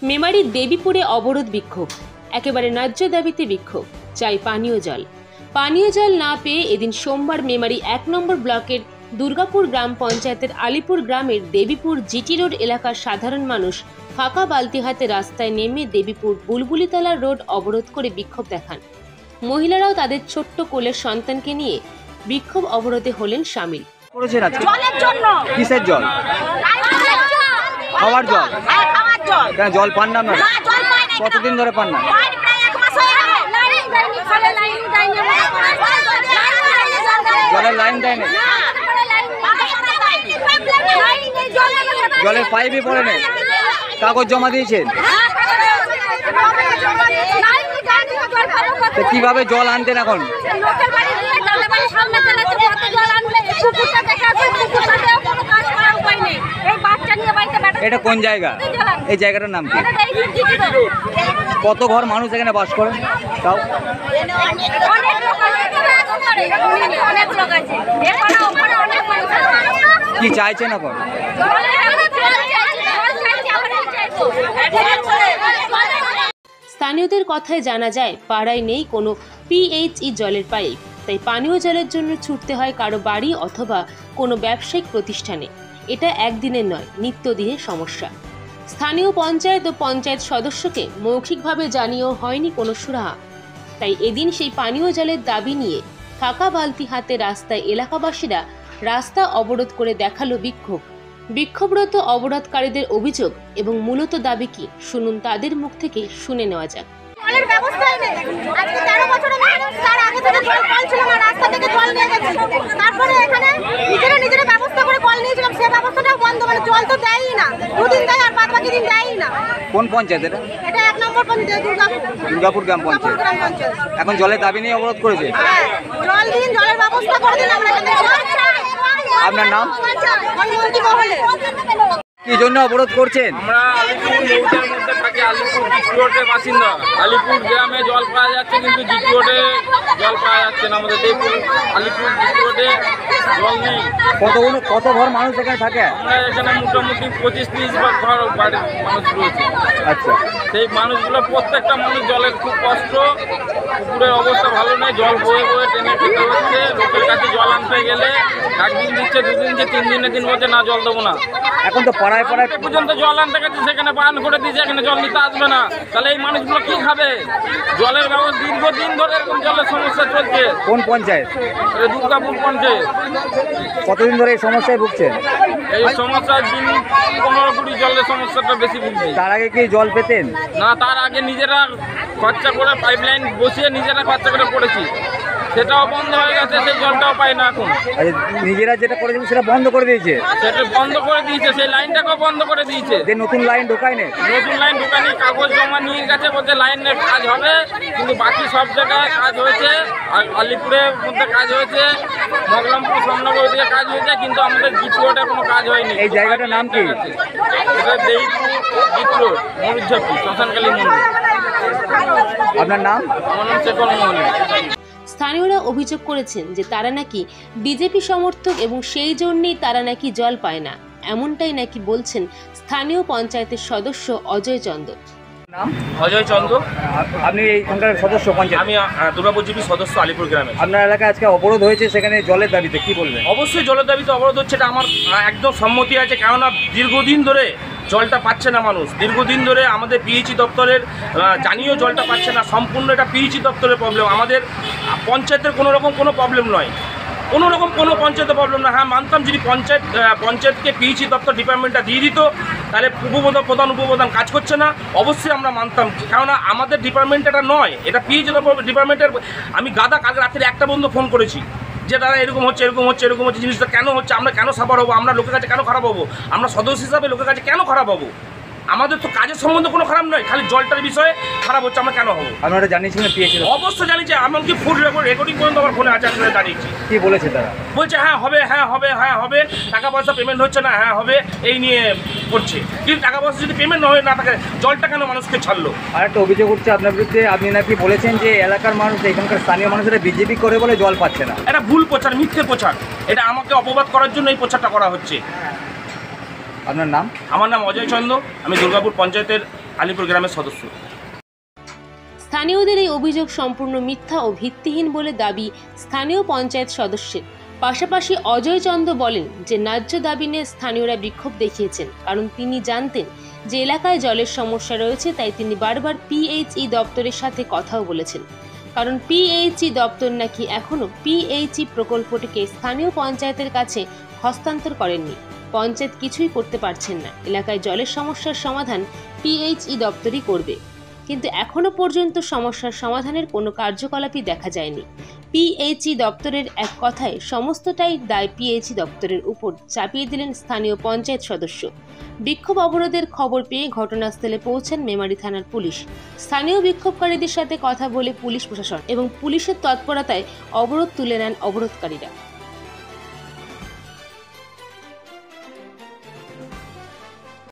মেমারির দেবীপুরে অবরোধ বিক্ষোভ, একেবারে ন্যায্য দাবিতে বিক্ষোভ, চাই পানীয় জল। পানীয় জল না পেয়ে এদিন সোমবার মেমারি ১ নম্বর ব্লকের দুর্গাপুর গ্রাম পঞ্চায়েতের আলিপুর গ্রামের দেবীপুর জিটি রোড এলাকার সাধারণ মানুষ ফাঁকা বালতি হাতে রাস্তায় নেমে দেবীপুর বুলবুলিতলা রোড অবরোধ করে বিক্ষোভ দেখান। মহিলারাও তাদের ছোট্ট কোলের সন্তানকে নিয়ে বিক্ষোভ অবরোধে হলেন সামিল। জলের জন্য। কিসের জল? খাওয়ার জল? খাওয়ার জল। কেন জল পান না? না, জল পাই না। কতদিন ধরে পান না? প্রায় 1 মাস হয়ে গেল। জলের লাইন দেয় না? জলের পাইপই পড়ে নেই? কাগজ জমা দিয়েছেন? তো কিভাবে জল আনতেন এখন? এটা কোন জায়গা? এই জায়গাটার নাম কি? কত ঘর মানুষ এখানে বাস করে? তাও কি চাইছেন এখন? স্থানীয়দের কথায় জানা যায় পাড়ায় নেই কোনো পিএইচই জলের পাইপ, তাই পানীয় জলের জন্য ছুটতে হয় কারো বাড়ি অথবা কোনো ব্যবসায়িক প্রতিষ্ঠানে। এটা একদিনের নয়, নিত্যদিনের সমস্যা। স্থানীয় পঞ্চায়েত ও পঞ্চায়েত সদস্যকে মৌখিকভাবে জানিয়েও হয়নি কোনো সুরাহা। তাই এদিন সেই পানীয় জলের দাবি নিয়ে ফাঁকা বালতি হাতে রাস্তায় এলাকাবাসীরা রাস্তা অবরোধ করে দেখালো বিক্ষোভ। বিক্ষোভরত অবরোধকারীদের অভিযোগ এবং মূলত দাবি কি, শুনুন তাদের মুখ থেকে শুনে নেওয়া যাক। জলের ব্যবস্থাই নেই। আজকে 13 বছর তার আগে থেকে জল কল ছিল না, রাস্তা থেকে জল নিয়ে গেছে। তারপরে এখানে নিজেরা ব্যবস্থা করে কল নিয়েছিলাম, সেই ব্যবস্থাটাও বন্ধ। মানে জল তো দেয়ই না, 2 দিন দেয় আর বাদ বাকি দিন দেয়ই না। কোন পঞ্চায়েত এটা? এটা 1 নম্বর পঞ্চায়েত, দুর্গাপুর গ্রাম পঞ্চায়েত। এখন জলের দাবি নিয়ে অবরোধ করেছে? হ্যাঁ, জল দিন, জলের ব্যবস্থা করে দিন। আমরা এখানে আপনার নাম? কি জন্য অবরোধ করছেন? আমরা আলিপুর মৌজার মধ্যে থাকি, আলিপুর জিটি রোডের বাসিন্দা। আলিপুর গ্রামে জল পাওয়া যাচ্ছে কিন্তু জিটি রোডে জল পাওয়া যাচ্ছে না। আমাদের দেবপুর আলিপুর জিটি রোডে জল নেই। কত ঘর মানুষ এখানে থাকে? আমরা এখানে মোটামুটি 25-30 ঘর বাড়ির মানুষ রয়েছে। আচ্ছা, সেই মানুষগুলো প্রত্যেকটা মানুষ জলের খুব কষ্ট, পুকুরের অবস্থা ভালো নেই, জল বয়ে বয়ে টেনে খেতে হচ্ছে। লোকের কাছে জল আনতে গেলে 1 দিন দিচ্ছে, 2 দিন দিচ্ছে, 3 দিনের দিন বলছে না জল দেবো না। এখন তো পাড়ায় পাড়ায় পর্যন্ত জল আনতে গেছে, সেখানে বান করে দিয়েছে, এখানে জল নিতে আসবে না। তাহলে এই মানুষগুলো কি খাবে? জলের ব্যবস্থা দীর্ঘদিন ধরে এরকম জলের সমস্যা চলছে। কোন পঞ্চায়েত? দুর্গাপুর পঞ্চায়েত। কতদিন ধরে এই সমস্যায় ভুগছেন? এই সমস্যার দিন 15-20 জলের সমস্যাটা বেশি ভুগছে। তার আগে কি জল পেতেন? না, তার আগে নিজেরা খরচা করে পাইপলাইন বসিয়ে নিজেরা খরচা করে পড়েছি, সেটাও বন্ধ হয়ে গেছে, সেই জলটাও পাই না এখন। নিজেরা যেটা করেছিল সেটা বন্ধ করে দিয়েছে? সেটা বন্ধ করে দিয়েছে, সেই লাইনটাকেও বন্ধ করে দিয়েছে। নতুন লাইন ঢোকায় নেই? নতুন লাইন ঢোকায়নি, কাগজ জমা নিয়ে গেছে, বলছে লাইনের কাজ হবে, কিন্তু বাকি সব জায়গায় কাজ হয়েছে। আর আলিপুরের মধ্যে কাজ হয়েছে, মগলামপুর সামনগর দিকে কাজ হয়েছে, কিন্তু আমাদের জিটি রোডে কোনো কাজ হয়নি। এই জায়গাটার নাম কি? এটা দেবীপুর জিটি রোড, মরুঝাপি, শ্মশানকালী মন্দির। আপনার নাম? আমার নাম শেখর মোহন। স্থানীয়রা অভিযোগ করেছেন যে তারা নাকি বিজেপি সমর্থক এবং সেই জন্যই তারা নাকি জল পায় না, এমনটাই নাকি বলছেন স্থানীয় পঞ্চায়েতের সদস্য অজয় চন্দ্র। নাম? অজয় চন্দ্র। আপনি এইখানকার সদস্য পঞ্চায়েত? আমি দুর্গাপুর জিপি সদস্য, আলিপুর গ্রামে। আপনার এলাকায় আজকে অবরোধ হয়েছে, সেখানে জলের দাবিতে কি বলবেন? অবশ্যই জলের দাবিতে অবরোধ হচ্ছে, এটা আমার একদম সম্মতি আছে। কেননা দীর্ঘদিন ধরে জলটা পাচ্ছে না মানুষ। দীর্ঘদিন ধরে আমাদের পিএইচই দপ্তরের জানিয়েও জলটা পাচ্ছে না। সম্পূর্ণ এটা পিএইচই দপ্তরের প্রবলেম, আমাদের পঞ্চায়েতের কোনো রকম কোনো প্রবলেম নয়, কোনো রকম কোনো পঞ্চায়েতের প্রবলেম না। হ্যাঁ, মানতাম যদি পঞ্চায়েতকে পিএইচই দপ্তর ডিপার্টমেন্টটা দিয়ে দিত, তাহলে প্রধান উপপ্রধান কাজ করছে না, অবশ্যই আমরা মানতাম। কেননা আমাদের ডিপার্টমেন্ট এটা নয়, এটা পিএইচই ডিপার্টমেন্টের। আমি কাল রাত্রে 1টা পর্যন্ত ফোন করেছি যে দাদা এরকম হচ্ছে, জিনিসটা কেন হচ্ছে, আমরা কেন সাফার হবো, আমরা লোকের কাছে কেন খারাপ হবো, আমরা সদস্য হিসাবে লোকের কাছে কেন খারাপ হবো? আমাদের তো কাজের সম্বন্ধ কোনো খারাপ নয়, খালি জলটার বিষয়ে খারাপ হচ্ছে, আমরা কেন হবো? আপনারা জানিয়েছিলেন পিএইচই? অবশ্যই জানিয়েছি, এমনকি ফুড রেকর্ডিং পর্যন্ত আমার ফোনে আছে, আসলে জানিয়েছি। কি বলেছে তারা? বলছে হ্যাঁ হবে, টাকা পয়সা পেমেন্ট হচ্ছে না, হ্যাঁ হবে, এই নিয়ে করছে। কিন্তু টাকা পয়সা যদি পেমেন্ট না হয়, না থাকে, জলটা কেন মানুষকে ছাড়লো? আর একটা অভিযোগ উঠছে আপনার বিরুদ্ধে, আপনি নাকি বলেছেন যে এলাকার মানুষ, এখানকার স্থানীয় মানুষেরা বিজেপি করে বলে জল পাচ্ছে না। এটা ভুল প্রচার, মিথ্যে প্রচার। এটা আমাকে অপবাদ করার জন্য এই প্রচারটা করা হচ্ছে। আপনার নাম? আমার নাম অজয় চন্দ্র, আমি দুর্গাপুর পঞ্চায়েতের আলিপুর গ্রামের সদস্য। স্থানীয়দের এই অভিযোগ সম্পূর্ণ মিথ্যা ও ভিত্তিহীন বলে দাবি স্থানীয় পঞ্চায়েত সদস্যের। পাশাপাশি অজয় চন্দ্র বলেন যে ন্যায্য দাবি নিয়ে স্থানীয়রা বিক্ষোভ দেখিয়েছেন, কারণ তিনি জানতেন যে এলাকায় জলের সমস্যা রয়েছে, তাই তিনি বারবার পিএইচই দপ্তরের সাথে কথাও বলেছেন। কারণ পিএইচই দপ্তর নাকি এখনো পিএইচই প্রকল্পটিকে স্থানীয় পঞ্চায়েতের কাছে হস্তান্তর করেননি। পঞ্চায়েত কিছুই করতে পারছেন না, এলাকায় জলের সমস্যার সমাধান পিএইচই দপ্তরই করবে, কিন্তু এখনো পর্যন্ত সমস্যার সমাধানের কোনো কার্যকলাপই দেখা যায়নি। পিএইচই দপ্তরের এক কথায় সমস্তটাই দায় পিএইচই দপ্তরের উপর চাপিয়ে দিলেন স্থানীয় পঞ্চায়েত সদস্য। বিক্ষোভ অবরোধের খবর পেয়ে ঘটনাস্থলে পৌঁছান মেমারি থানার পুলিশ। স্থানীয় বিক্ষোভকারীদের সাথে কথা বলে পুলিশ প্রশাসন এবং পুলিশের তৎপরতায় অবরোধ তুলে নেন অবরোধকারীরা।